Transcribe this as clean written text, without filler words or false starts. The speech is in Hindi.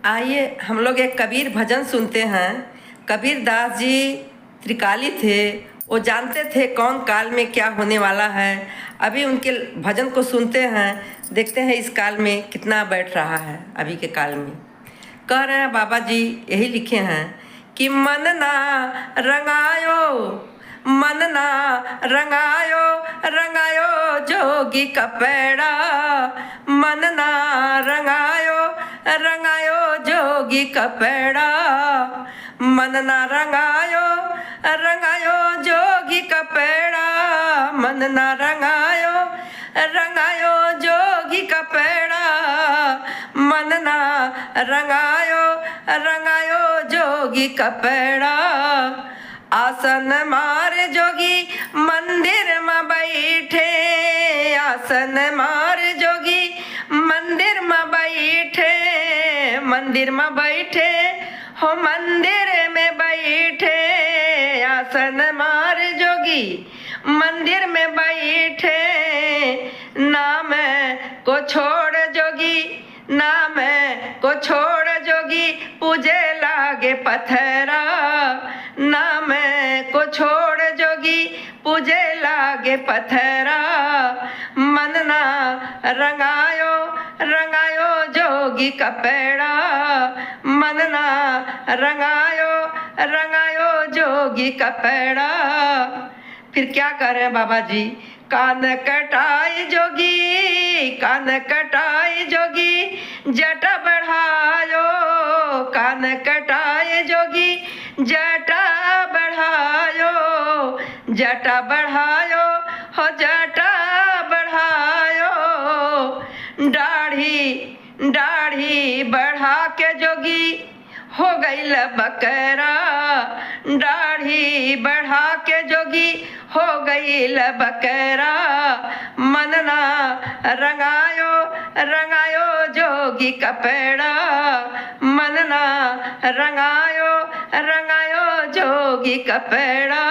आइए हम लोग एक कबीर भजन सुनते हैं। कबीर दास जी त्रिकाली थे, वो जानते थे कौन काल में क्या होने वाला है। अभी उनके भजन को सुनते हैं, देखते हैं इस काल में कितना बैठ रहा है। अभी के काल में कह रहे हैं बाबा जी यही लिखे हैं कि मन ना रंगायो, मन ना रंगायो, रंगायो जोगी कपड़ा, मन ना रंगायो, रंगायो जोगी कपड़ा, मन ना रंगायो, रंगायो जोगी कपड़ा, मन ना रंगायो, रंगायो जोगी कपड़ा, मन ना रंगायो, रंगायो जोगी कपड़ा। आसन मार जोगी मंदिर में बैठे, आसन मार जोगी मंदिर में बैठे, मंदिर में बैठे हो, मंदिर में बैठे, आसन मार जोगी मंदिर में बैठे। नाम को छोड़ जोगी, नाम को छोड़ जोगी पूजे लागे पत्थरा, नाम को छोड़ जोगी पूजे लागे पत्थरा, मन ना रंगायो, रंगायो जोगी कपड़ा, मन ना रंगायो, रंगायो जोगी कपड़ा। फिर क्या कर रहे हैं बाबा जी, कान कटाई जोगी, कान कटाई जोगी जटा बढ़ायो, कान कटाई जोगी जटा बढ़ायो, जटा बढ़ायो हो, जटा बढ़ायो। दाढ़ी दाढ़ी बढ़ा के जोगी हो गई बकरा, दाढ़ी बढ़ा के जोगी हो गई बकरा, मन ना रंगायो, रंगायो जोगी कपड़ा, मन ना रंगायो, रंगायो जोगी कपड़ा।